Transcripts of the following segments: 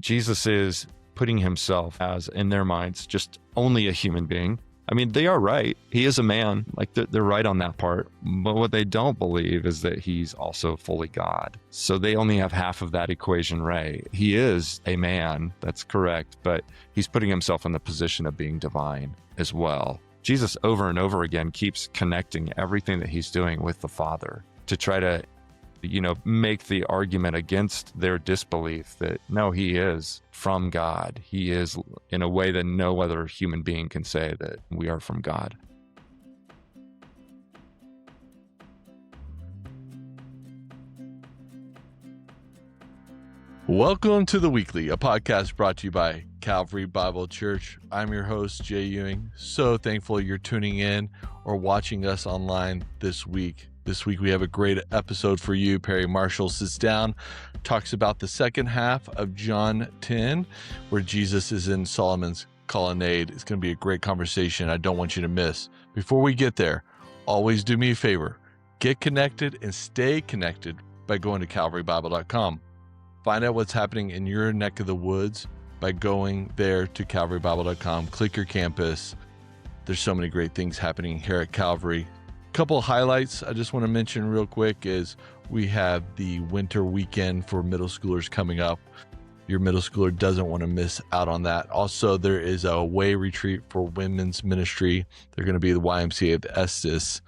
Jesus is putting himself as, in their minds, just only a human being. I mean, they are right. He is a man. Like they're right on that part. But what they don't believe is that he's also fully God. So they only have half of that equation right. He is a man. That's correct. But he's putting himself in the position of being divine as well. Jesus over and over again keeps connecting everything that he's doing with the Father to try to, make the argument against their disbelief that no, he is from God. He is in a way that no other human being can say that we are from God. Welcome to The Weekly, a podcast brought to you by Calvary Bible Church. I'm your host, Jay Ewing. So thankful you're tuning in or watching us online this week. This week we have a great episode for you. Perry Marshall sits down, talks about the second half of John 10, where Jesus is in Solomon's Colonnade. It's going to be a great conversation I don't want you to miss. Before we get there, always do me a favor. Get connected and stay connected by going to calvarybible.com. Find out what's happening in your neck of the woods by going there to calvarybible.com. Click your campus. There's so many great things happening here at Calvary. Couple of highlights I just want to mention real quick is we have the winter weekend for middle schoolers coming up. Your middle schooler doesn't want to miss out on that. Also, there is a away retreat for women's ministry. They're going to be the YMCA at Estes.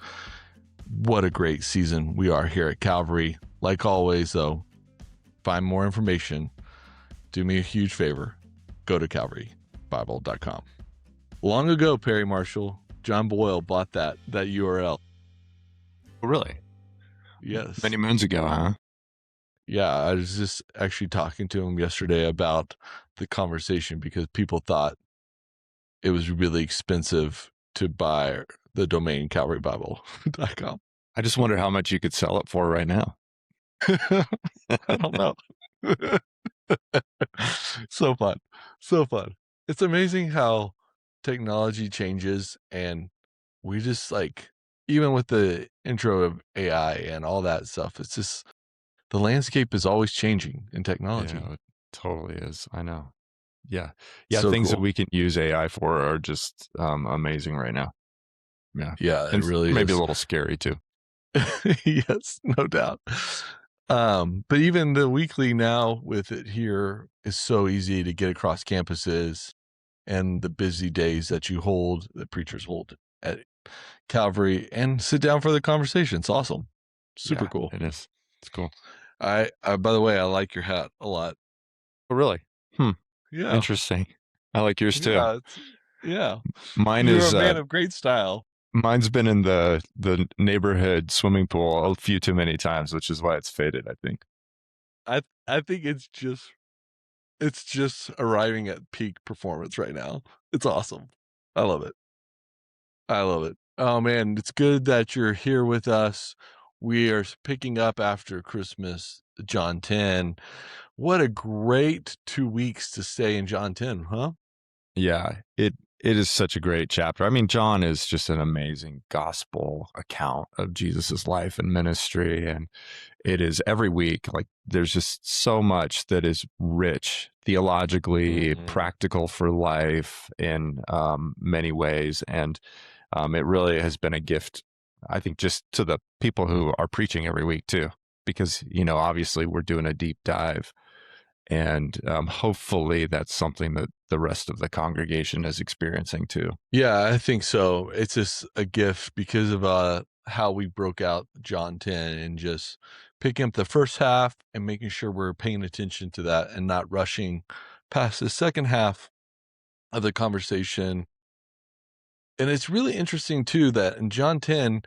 What a great season we are here at Calvary. Like always, though, find more information. Do me a huge favor. Go to calvarybible.com. Long ago, Perry Marshall, John Boyle bought that URL. Really? Yes. Many moons ago, huh? Yeah, I was just actually talking to him yesterday about the conversation because people thought it was really expensive to buy the domain calvarybible.com. I just wonder how much you could sell it for right now. I don't know. So fun. It's amazing how technology changes, and we just even with the intro of AI and all that stuff, it's just the landscape is always changing in technology. Yeah, it totally is. I know. Yeah. So Things cool. that we can use AI for are just amazing right now. Yeah, it really maybe is. a little scary too. Yes, no doubt. But even the weekly now with it here is so easy to get across campuses and the busy days that the preachers hold at Calvary and sit down for the conversation. It's awesome. Super cool. It is. It's cool. I by the way, I like your hat a lot. Oh, really? Yeah. Interesting. I like yours too. Yeah. Mine You're is a man of great style. Mine's been in the neighborhood swimming pool a few too many times, which is why it's faded, I think. I think it's just arriving at peak performance right now. It's awesome. I love it. Oh man, it's good that you're here with us. We are picking up after Christmas, John 10. What a great 2 weeks to stay in John 10, huh? Yeah, it is such a great chapter. I mean, John is just an amazing gospel account of Jesus's life and ministry. And it is every week, there's just so much that is rich, theologically, practical for life in many ways. And it really has been a gift, I think, just to the people who are preaching every week too, because, obviously we're doing a deep dive. And hopefully that's something that the rest of the congregation is experiencing too. Yeah, I think so. It's just a gift because of how we broke out John 10 and just picking up the first half and making sure we're paying attention to that and not rushing past the second half of the conversation. And it's really interesting too that in John 10,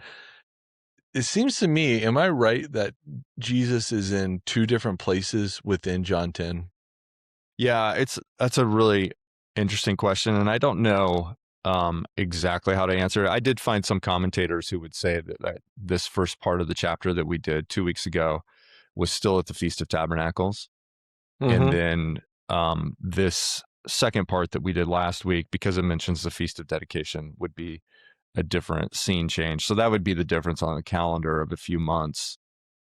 it seems to me, am I right that Jesus is in two different places within John 10? Yeah, that's a really interesting question, and I don't know exactly how to answer it. I did find some commentators who would say that this first part of the chapter that we did 2 weeks ago was still at the Feast of Tabernacles, and then this second part that we did last week, because it mentions the Feast of Dedication, would be a different scene change. So that would be the difference on the calendar of a few months.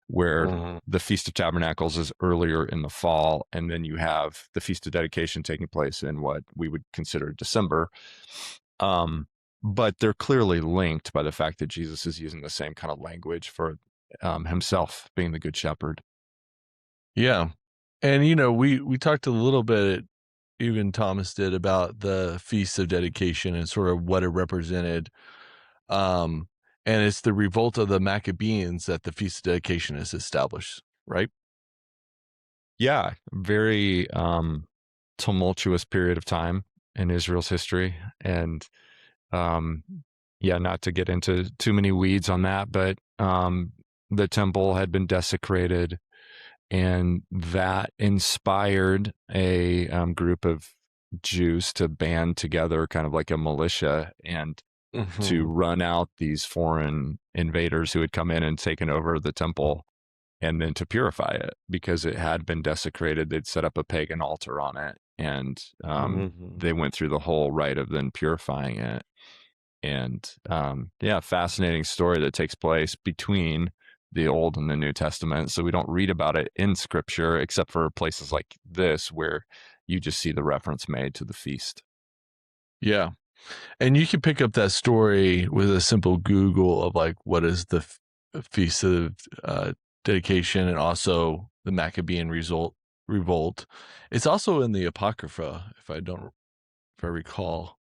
where the Feast of Tabernacles is earlier in the fall, and then you have the Feast of Dedication taking place in what we would consider December. But they're clearly linked by the fact that Jesus is using the same kind of language for himself being the Good Shepherd. Yeah. And, you know, we talked a little bit, even Thomas did, about the Feast of Dedication and sort of what it represented. And it's the revolt of the Maccabees that the Feast of Dedication is established, right? Yeah, very tumultuous period of time in Israel's history. And yeah, not to get into too many weeds on that, but the temple had been desecrated, and that inspired a group of Jews to band together, kind of like a militia, and to run out these foreign invaders who had come in and taken over the temple, and then to purify it because it had been desecrated. They'd set up a pagan altar on it, and they went through the whole rite of then purifying it. And yeah, fascinating story that takes place between the Old and the New Testament. So we don't read about it in Scripture, except for places like this where you just see the reference made to the feast. Yeah. And you can pick up that story with a simple Google of like, what is the Feast of Dedication, and also the Maccabean revolt. It's also in the Apocrypha, if I recall,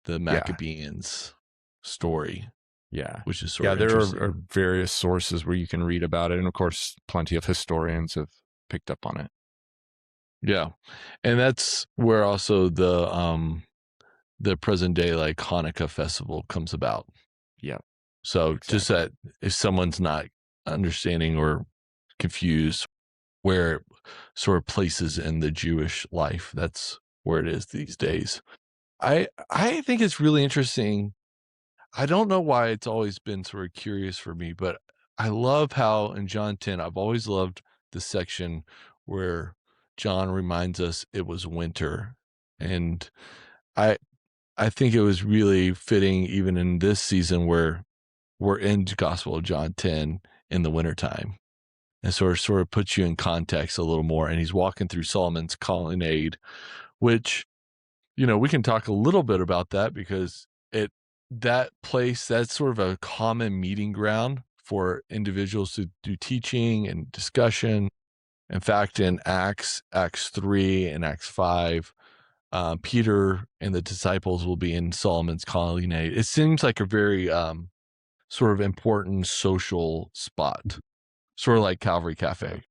the Maccabees story. Yeah. Which is sort of there interesting. are various sources where you can read about it. And of course, plenty of historians have picked up on it. Yeah. And that's where also the present day like Hanukkah festival comes about. Yeah. So exactly. Just that if someone's not understanding or confused where it sort of places in the Jewish life, that's where it is these days. I think it's really interesting. I don't know why it's always been sort of curious for me, but I love how in John 10, I've always loved the section where John reminds us it was winter. And I think it was really fitting even in this season where we're in Gospel of John 10 in the wintertime. And sort of puts you in context a little more. And he's walking through Solomon's Colonnade, which, you know, we can talk a little bit about that because that place, that's sort of a common meeting ground for individuals to do teaching and discussion. In fact, in Acts 3 and Acts 5, Peter and the disciples will be in Solomon's Colonnade. It seems like a very sort of important social spot, sort of like Calvary Cafe.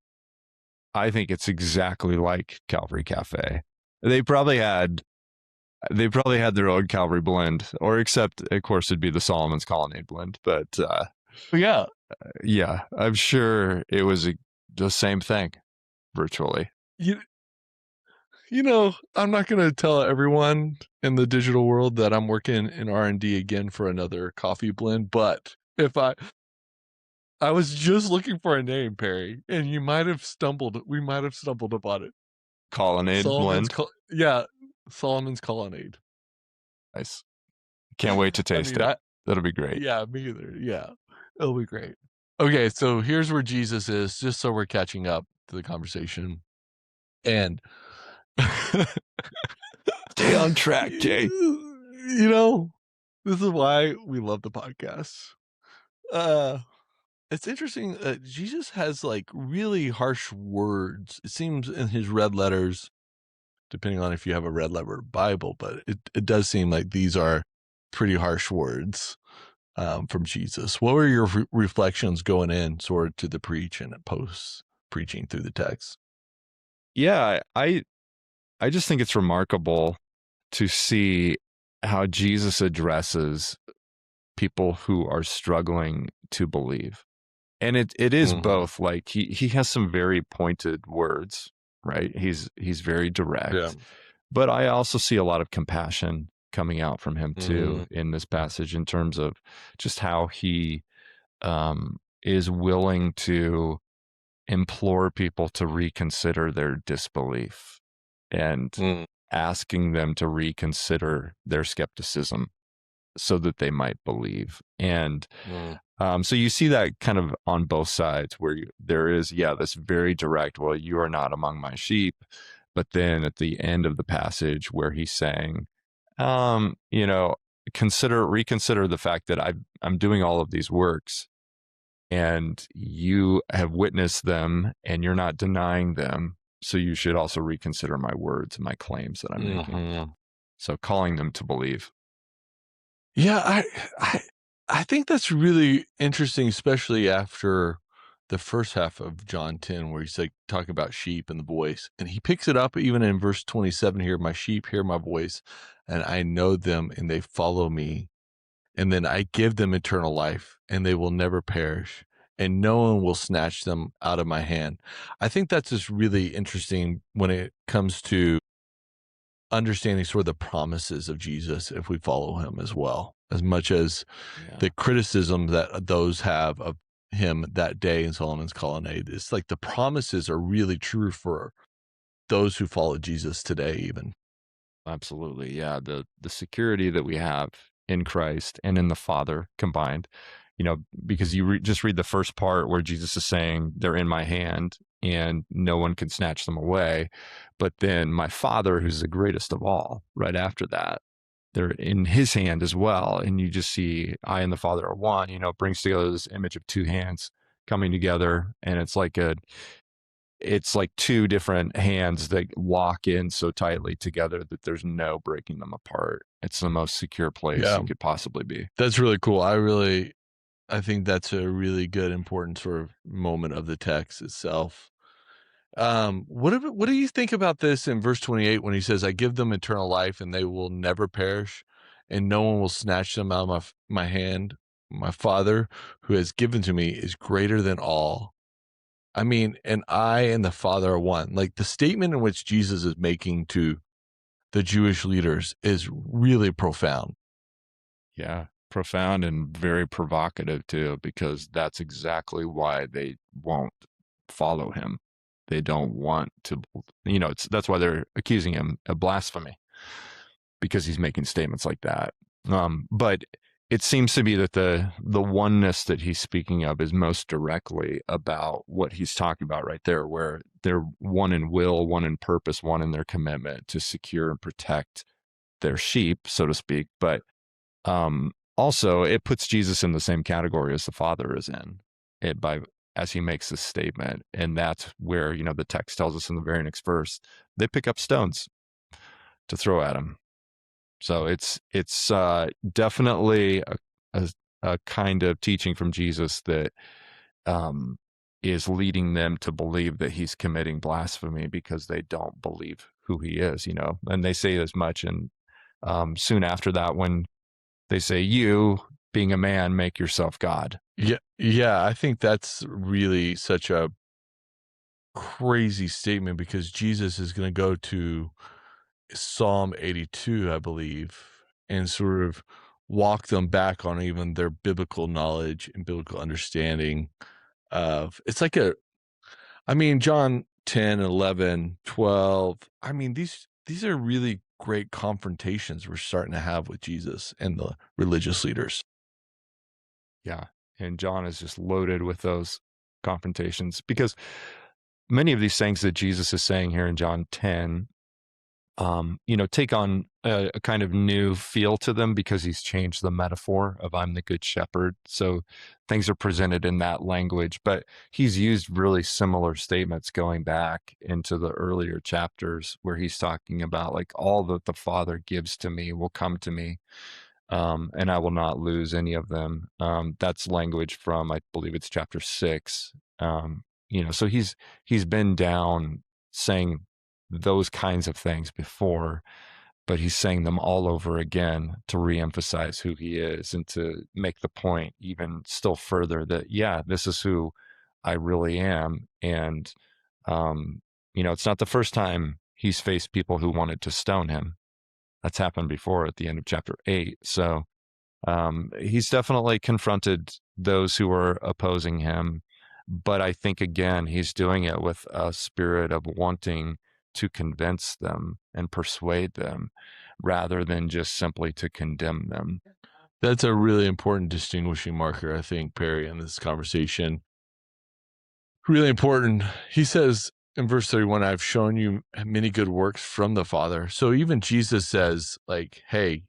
I think it's exactly like Calvary Cafe. They probably had their own Calvary blend, or except, of course, it'd be the Solomon's Colonnade blend. But yeah, I'm sure it was the same thing, virtually. You know, I'm not going to tell everyone in the digital world that I'm working in R&D again for another coffee blend, but if I was just looking for a name, Perry, and we might have stumbled upon it. Colonnade blend. Solomon's Colonnade. Nice. Can't wait to taste it. That'll be great. Yeah, me either. Yeah, it'll be great. Okay, so here's where Jesus is, just so we're catching up to the conversation. And stay on track, Jay. You know, this is why we love the podcast. It's interesting. Jesus has like really harsh words. It seems in his red letters, depending on if you have a red letter Bible, but it does seem like these are pretty harsh words from Jesus. What were your reflections going in sort of to the preach and post preaching through the text? Yeah, I just think it's remarkable to see how Jesus addresses people who are struggling to believe. And it is both, like he has some very pointed words, right? He's very direct. But I also see a lot of compassion coming out from him too in this passage, in terms of just how he is willing to implore people to reconsider their disbelief and asking them to reconsider their skepticism. so that they might believe. And Mm. so you see that kind of on both sides where there is, this very direct, well, you are not among my sheep. But then at the end of the passage where he's saying, you know, reconsider the fact that I'm doing all of these works and you have witnessed them and you're not denying them. So you should also reconsider my words and my claims that I'm making. Mhm. So calling them to believe. Yeah, I I think that's really interesting, especially after the first half of John 10, where he's like talking about sheep and the voice. And he picks it up even in verse 27 here, my sheep hear my voice, and I know them and they follow me. And then I give them eternal life, and they will never perish, and no one will snatch them out of my hand. I think that's just really interesting when it comes to understanding sort of the promises of Jesus if we follow him as well, as much as the criticism that those have of him that day in Solomon's Colonnade. It's like the promises are really true for those who follow Jesus today, even. Absolutely. Yeah. The security that we have in Christ and in the Father combined, because you just read the first part where Jesus is saying, they're in my hand and no one can snatch them away. But then my Father, who's the greatest of all, right after that, they're in his hand as well. And you just see, I and the Father are one, brings together this image of two hands coming together. And it's like two different hands that lock in so tightly together that there's no breaking them apart. It's the most secure place Yeah. you could possibly be. That's really cool. I think that's a really good, important sort of moment of the text itself. What do you think about this in verse 28 when he says, I give them eternal life and they will never perish and no one will snatch them out of my hand. My Father who has given to me is greater than all. I mean, and I and the Father are one. Like the statement in which Jesus is making to the Jewish leaders is really profound. Yeah. Profound and very provocative too, because that's exactly why they won't follow him. They don't want to, that's why they're accusing him of blasphemy, because he's making statements like that. But it seems to be that the oneness that he's speaking of is most directly about what he's talking about right there, where they're one in will, one in purpose, one in their commitment to secure and protect their sheep, so to speak. But also, it puts Jesus in the same category as the Father is in it as he makes this statement, and that's where the text tells us in the very next verse they pick up stones to throw at him. So it's definitely a kind of teaching from Jesus that is leading them to believe that he's committing blasphemy because they don't believe who he is, and they say as much. And soon after that, when they say, you being a man, make yourself God. Yeah, I think that's really such a crazy statement because Jesus is going to go to Psalm 82, I believe, and sort of walk them back on even their biblical knowledge and biblical understanding of it's like John 10, 11, 12. I mean, these are really great confrontations we're starting to have with Jesus and the religious leaders. Yeah. And John is just loaded with those confrontations because many of these things that Jesus is saying here in John 10, take on a kind of new feel to them because he's changed the metaphor of I'm the good shepherd. So things are presented in that language, but he's used really similar statements going back into the earlier chapters where he's talking about like all that the Father gives to me will come to me. And I will not lose any of them. That's language from, I believe it's chapter 6. So he's been down saying those kinds of things before, but he's saying them all over again to reemphasize who he is and to make the point even still further that, this is who I really am. And, it's not the first time he's faced people who wanted to stone him. That's happened before at the end of chapter 8. So he's definitely confronted those who are opposing him. But I think, again, he's doing it with a spirit of wanting to convince them and persuade them rather than just simply to condemn them. That's a really important distinguishing marker, I think, Perry, in this conversation. Really important. He says in verse 31, I've shown you many good works from the Father. So even Jesus says, like, hey,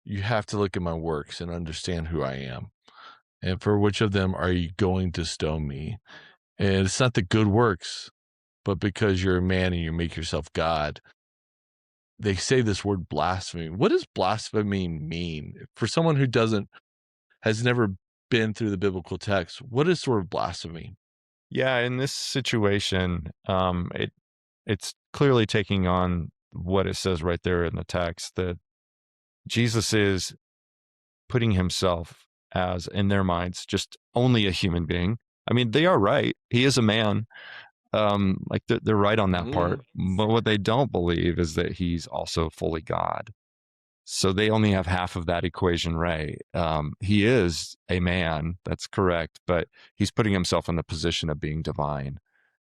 you have to look at my works and understand who I am. And for which of them are you going to stone me? And it's not the good works, but because you're a man and you make yourself God. They say this word blasphemy. What does blasphemy mean? For someone who has never been through the biblical text, what is sort of blasphemy? Yeah, in this situation, it's clearly taking on what it says right there in the text, that Jesus is putting himself as, in their minds, just only a human being. I mean, they are right. He is a man. Like they're right on that part. But what they don't believe is that he's also fully God. So they only have half of that equation right. He is a man, that's correct, but he's putting himself in the position of being divine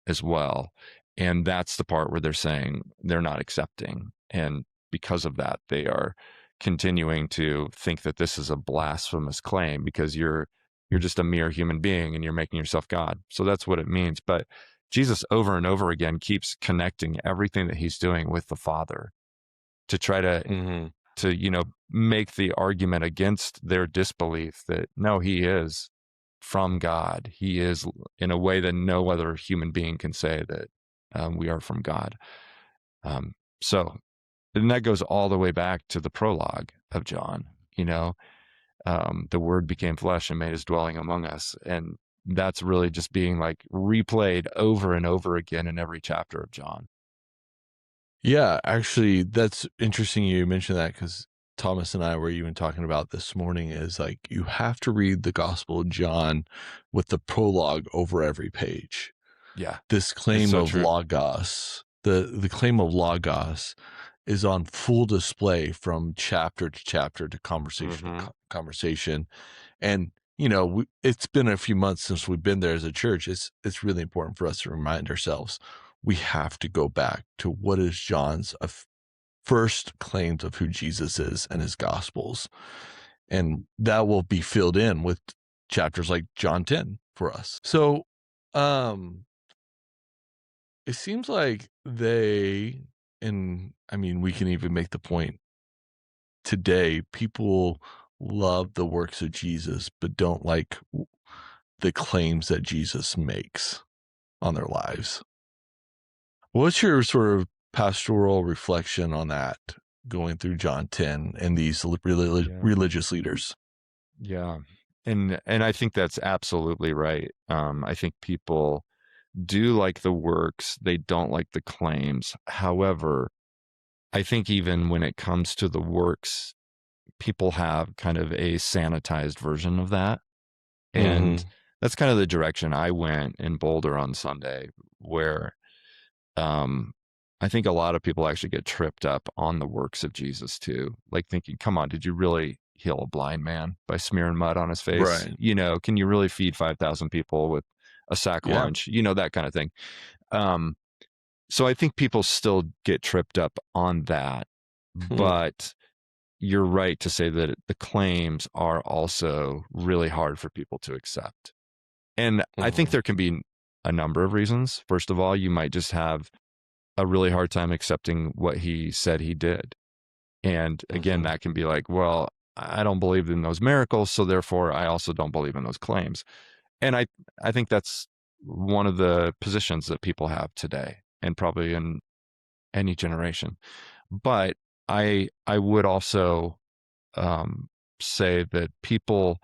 as well. And that's the part where they're saying they're not accepting. And because of that, they are continuing to think that this is a blasphemous claim because you're just a mere human being and you're making yourself God. So that's what it means. But Jesus over and over again keeps connecting everything that he's doing with the Father to try Mm-hmm. to make the argument against their disbelief that no, he is from God. He is in a way that no other human being can say that we are from God. Um, so, and that goes all the way back to the prologue of John. The Word became flesh and made his dwelling among us, and that's really just being like replayed over and over again in every chapter of John. Yeah, actually, that's interesting you mentioned that because Thomas and I were even talking about this morning is like you have to read the Gospel of John with the prologue over every page. Yeah, This it's claim so of true. logos, the claim of logos is on full display from chapter to chapter to conversation to conversation. And it's been a few months since we've been there as a church. It's really important for us to remind ourselves we have to go back to what is John's first claims of who Jesus is and his gospels. And that will be filled in with chapters like John 10 for us. So, it seems like we can even make the point today, people love the works of Jesus, but don't like the claims that Jesus makes on their lives. What's your sort of pastoral reflection on that going through John 10 and these religious leaders? Yeah. And I think that's absolutely right. I think people do like the works, they don't like the claims. However, I think even when it comes to the works, people have kind of a sanitized version of that. And that's kind of the direction I went in Boulder on Sunday, where I think a lot of people actually get tripped up on the works of Jesus too. Like thinking, come on, did you really heal a blind man by smearing mud on his face? Right. Can you really feed 5,000 people with a sack Yeah. lunch? That kind of thing. So I think people still get tripped up on that. But you're right to say that the claims are also really hard for people to accept. And I think there can be a number of reasons. First of all, you might just have a really hard time accepting what he said he did. And again, that can be like, well, I don't believe in those miracles, so therefore I also don't believe in those claims. And I think that's one of the positions that people have today and probably in any generation. But I would also say that people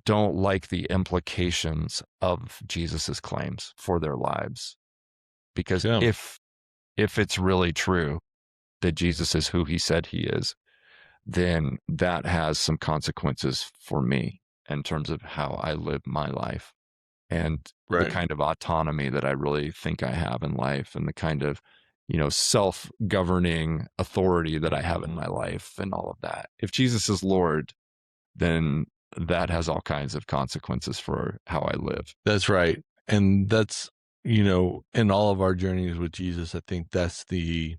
don't like the implications of Jesus's claims for their lives, because Yeah. if it's really true that Jesus is who he said he is, then that has some consequences for me in terms of how I live my life and the Right. kind of autonomy that I really think I have in life and the kind of, self-governing authority that I have in my life and all of that. If Jesus is Lord, then that has all kinds of consequences for how I live. That's right. And that's, in all of our journeys with Jesus, I think that's the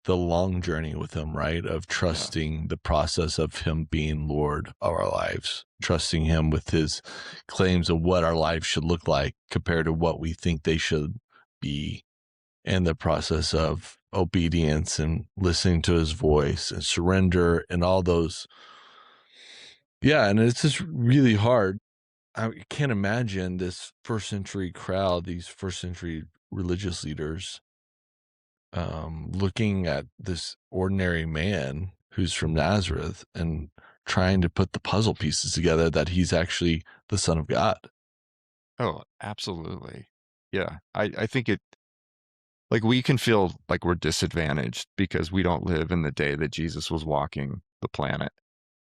the long journey with him, right? Of trusting the process of him being Lord of our lives, trusting him with his claims of what our lives should look like compared to what we think they should be, and the process of obedience and listening to his voice and surrender and all those. Yeah, and it's just really hard. I can't imagine this first century crowd, these first century religious leaders, looking at this ordinary man who's from Nazareth and trying to put the puzzle pieces together that he's actually the Son of God. Oh, absolutely. Yeah. I think it, like, we can feel like we're disadvantaged because we don't live in the day that Jesus was walking the planet,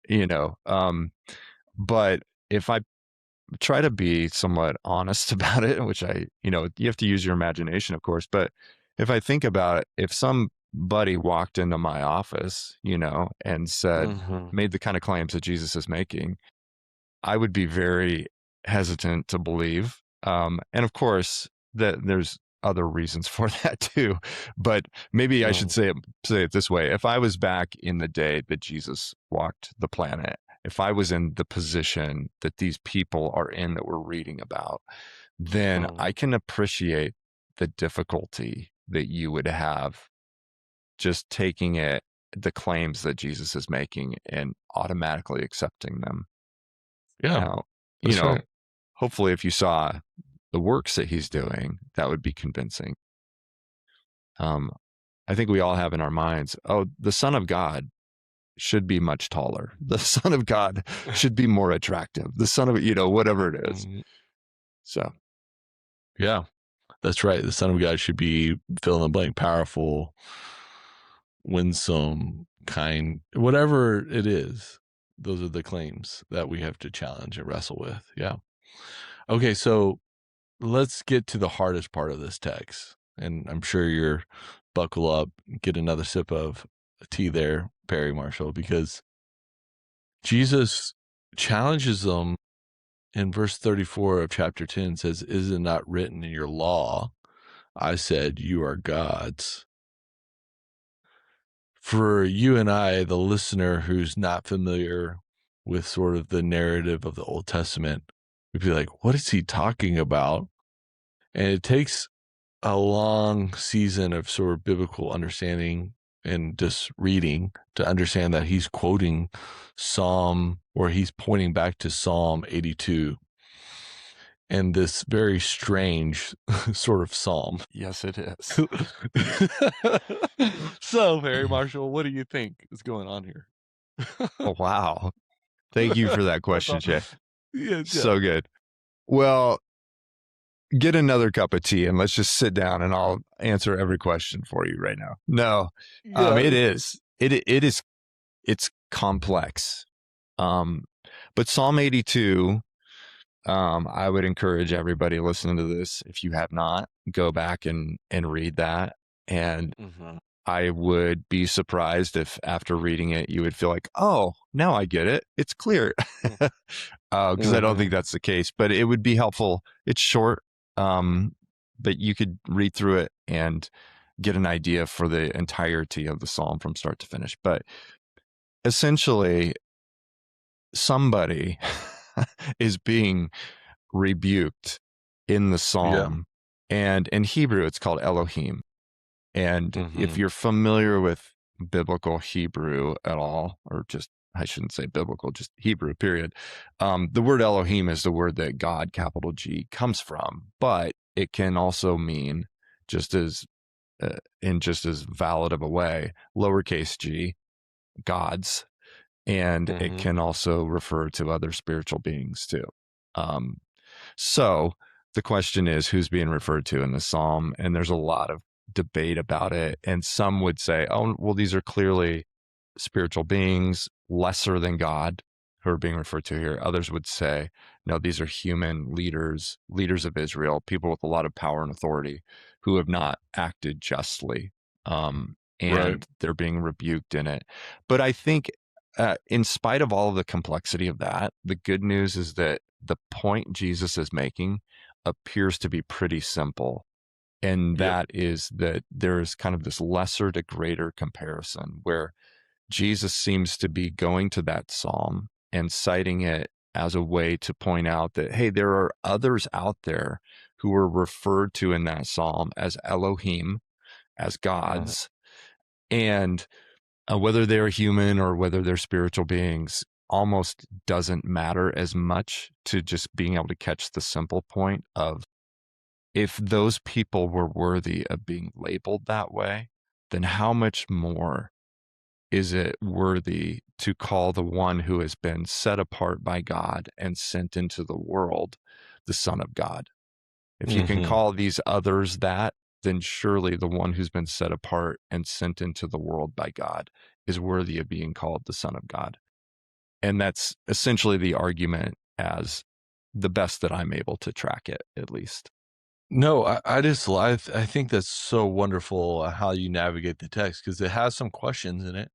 you know. But if I try to be somewhat honest about it, which you have to use your imagination, of course, but if I think about it, if somebody walked into my office, and made the kind of claims that Jesus is making, I would be very hesitant to believe. And of course, that there's other reasons for that too. But maybe I should say it this way: if I was back in the day that Jesus walked the planet, if I was in the position that these people are in that we're reading about, then I can appreciate the difficulty that you would have just taking the claims that Jesus is making and automatically accepting them. Yeah, Now, right. hopefully if you saw the works that he's doing, that would be convincing. I think we all have in our minds, the Son of God should be much taller. The Son of God should be more attractive. The Son of, whatever it is. So, yeah, that's right. The Son of God should be fill in the blank, powerful, winsome, kind, whatever it is. Those are the claims that we have to challenge and wrestle with. Yeah. Okay, so let's get to the hardest part of this text. And I'm sure you're buckle up, get another sip of tea there, Perry Marshall, because Jesus challenges them in verse 34 of chapter 10, says, "Is it not written in your law, I said, you are gods?" For you and I, the listener who's not familiar with sort of the narrative of the Old Testament, we'd be like, what is he talking about? And it takes a long season of sort of biblical understanding and just reading to understand that he's quoting he's pointing back to Psalm 82 and this very strange sort of psalm. yes, it is. So, Perry Marshall, what do you think is going on here? Oh, wow. Thank you for that question, Jay. Yeah. So good. Well, get another cup of tea and let's just sit down and I'll answer every question for you right now. No, it's complex. But Psalm 82, I would encourage everybody listening to this, if you have not, go back and read that. And I would be surprised if after reading it, you would feel like, oh, now I get it. It's clear. Because I don't think that's the case, but it would be helpful. It's short, but you could read through it and get an idea for the entirety of the psalm from start to finish. But essentially, somebody is being rebuked in the psalm. And in Hebrew, it's called Elohim. And if you're familiar with biblical Hebrew at all, or just, I shouldn't say biblical, just Hebrew, period. The word Elohim is the word that God, capital G, comes from, but it can also mean in just as valid of a way, lowercase g, gods. And it can also refer to other spiritual beings too. So the question is, who's being referred to in the psalm? And there's a lot of debate about it. And some would say, oh, well, these are clearly spiritual beings lesser than God who are being referred to here. Others would say, no, these are human leaders of Israel, people with a lot of power and authority who have not acted justly. And they're being rebuked in it. But I think in spite of all of the complexity of that, the good news is that the point Jesus is making appears to be pretty simple. And Yep. that is that there's kind of this lesser to greater comparison where Jesus seems to be going to that psalm and citing it as a way to point out that, hey, there are others out there who are referred to in that psalm as Elohim, as gods. And whether they're human or whether they're spiritual beings almost doesn't matter as much to just being able to catch the simple point of, if those people were worthy of being labeled that way, then how much more is it worthy to call the one who has been set apart by God and sent into the world the Son of God? If you can call these others that, then surely the one who's been set apart and sent into the world by God is worthy of being called the Son of God. And that's essentially the argument, as the best that I'm able to track it, at least. No, I think that's so wonderful how you navigate the text, because it has some questions in it.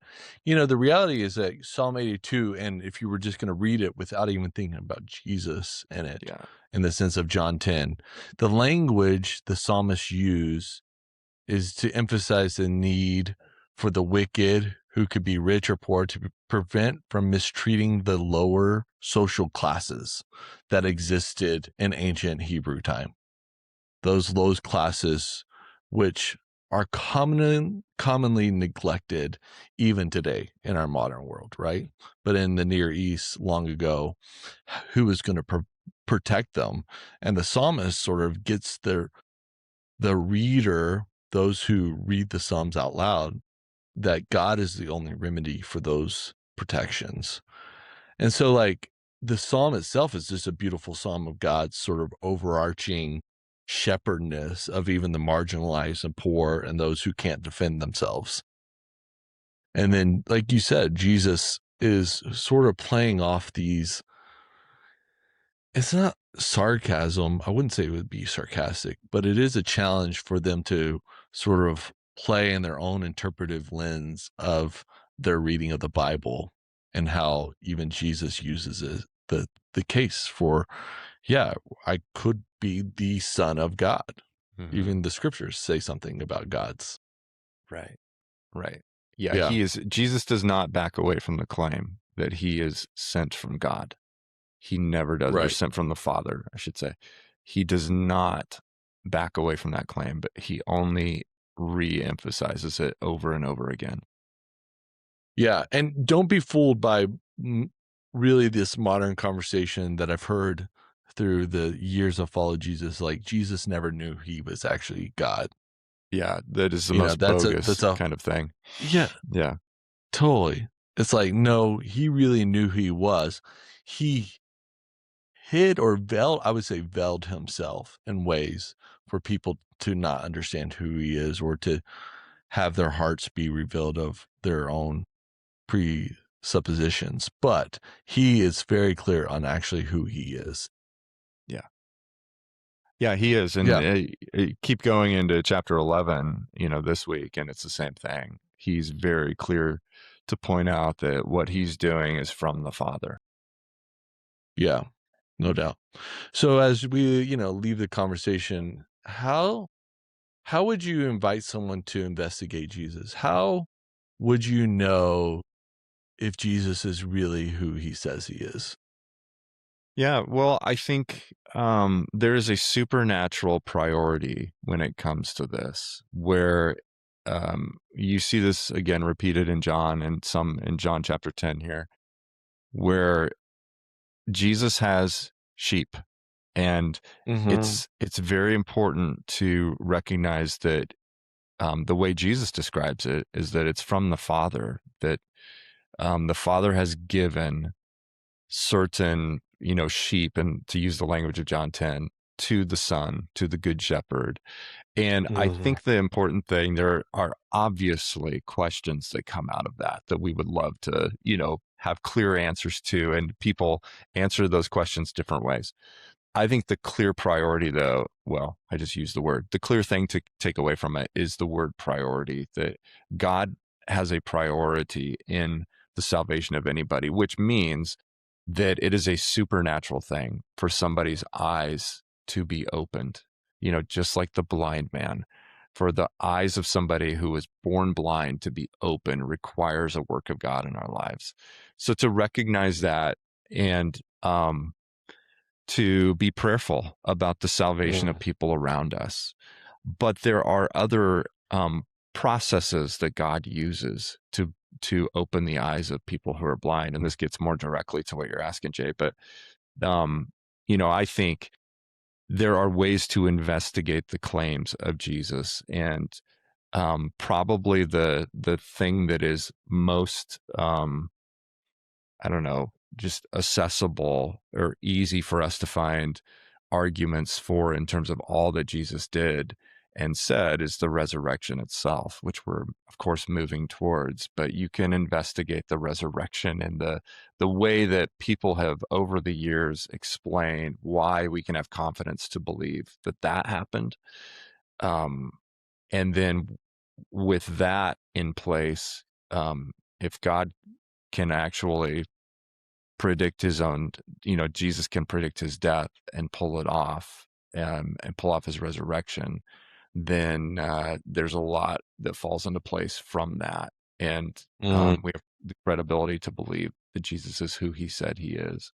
The reality is that Psalm 82, and if you were just going to read it without even thinking about Jesus in it, Yeah. in the sense of John 10, the language the psalmists use is to emphasize the need for the wicked, who could be rich or poor, to prevent from mistreating the lower social classes that existed in ancient Hebrew time. Those low classes, which are commonly neglected even today in our modern world, right? But in the Near East long ago, who is going to protect them? And the psalmist sort of gets the reader, those who read the Psalms out loud, that God is the only remedy for those protections. And so, like, the psalm itself is just a beautiful psalm of God's sort of overarching shepherdness of even the marginalized and poor and those who can't defend themselves. And then, like you said, Jesus is sort of playing off these. It's not sarcasm. I wouldn't say it would be sarcastic, but it is a challenge for them to sort of play in their own interpretive lens of their reading of the Bible, and how even Jesus uses it, the case for, yeah, I could be the Son of God. Mm-hmm. Even the scriptures say something about God's. Right. Right. Yeah. Yeah. Jesus does not back away from the claim that he is sent from God. He never does, or Right. sent from the Father, I should say. He does not back away from that claim, but he only re-emphasizes it over and over again. Yeah. And don't be fooled by really this modern conversation that I've heard through the years of follow Jesus. Like, Jesus never knew he was actually God. Yeah, that is the most bogus kind of thing. Yeah. Yeah. Totally. It's like, no, he really knew who he was. He hid or veiled himself in ways for people to not understand who he is, or to have their hearts be revealed of their own presuppositions. But he is very clear on actually who he is. Yeah. Yeah, he is. And keep going into chapter 11, this week, and it's the same thing. He's very clear to point out that what he's doing is from the Father. Yeah, no doubt. So as we, leave the conversation, how would you invite someone to investigate Jesus? How would you know if Jesus is really who he says he is? Yeah, well, I think there is a supernatural priority when it comes to this, where you see this again repeated in John, and some in John chapter 10 here, where Jesus has sheep. And it's very important to recognize that the way Jesus describes it is that it's from the Father, that the Father has given certain, sheep, and to use the language of John 10, to the Son, to the Good Shepherd. And I think the important thing, there are obviously questions that come out of that we would love to, have clear answers to, and people answer those questions different ways. I think the clear priority, though, well, I just used the word, the clear thing to take away from it is the word priority, that God has a priority in the salvation of anybody, which means that it is a supernatural thing for somebody's eyes to be opened. just like the blind man. For the eyes of somebody who was born blind to be open requires a work of God in our lives. So to recognize that and to be prayerful about the salvation of people around us. But there are other processes that God uses to open the eyes of people who are blind. And this gets more directly to what you're asking, Jay. But, I think there are ways to investigate the claims of Jesus. And probably the thing that is most, just accessible or easy for us to find arguments for in terms of all that Jesus did and said is the resurrection itself, which we're of course moving towards. But you can investigate the resurrection and the way that people have over the years explained why we can have confidence to believe that happened. And then with that in place, if God can actually predict his own, Jesus can predict his death and pull it off, and pull off his resurrection, then there's a lot that falls into place from that. And we have the credibility to believe that Jesus is who he said he is.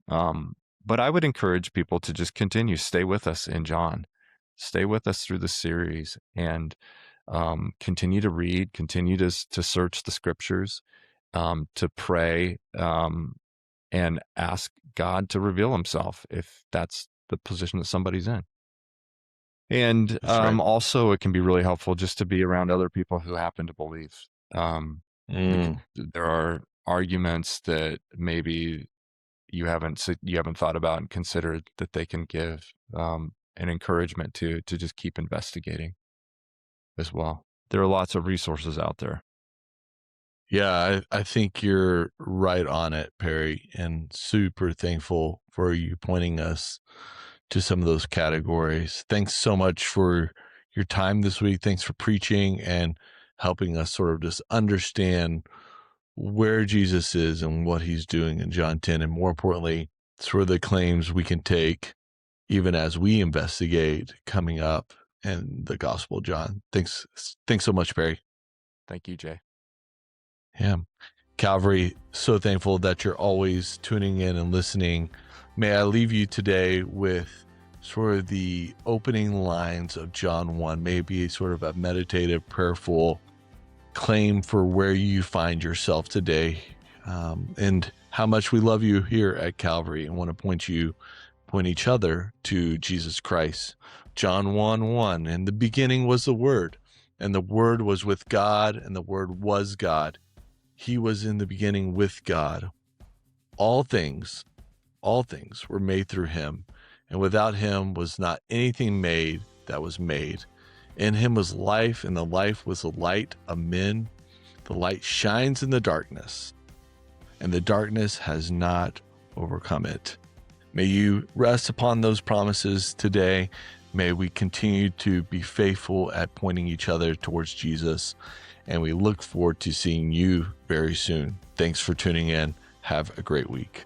But I would encourage people to just continue, stay with us in John, stay with us through the series, and continue to read, continue to search the scriptures, to pray, and ask God to reveal himself if that's the position that somebody's in. And right. Also, it can be really helpful just to be around other people who happen to believe. There are arguments that maybe you haven't thought about and considered that they can give an encouragement to just keep investigating as well. There are lots of resources out there. Yeah, I think you're right on it, Perry, and super thankful for you pointing us to some of those categories. Thanks so much for your time this week. Thanks for preaching and helping us sort of just understand where Jesus is and what he's doing in John 10. And more importantly, sort of the claims we can take even as we investigate coming up in the Gospel of John. Thanks so much, Perry. Thank you, Jay. Yeah. Calvary, so thankful that you're always tuning in and listening. May I leave you today with sort of the opening lines of John 1, maybe sort of a meditative, prayerful claim for where you find yourself today, and how much we love you here at Calvary and want to point each other to Jesus Christ. John 1:1, in the beginning was the Word, and the Word was with God, and the Word was God. He was in the beginning with God. All things were made through him, and without him was not anything made that was made. In him was life, and the life was the light of men. The light shines in the darkness, and the darkness has not overcome it. May you rest upon those promises today. May we continue to be faithful at pointing each other towards Jesus, and we look forward to seeing you very soon. Thanks for tuning in. Have a great week.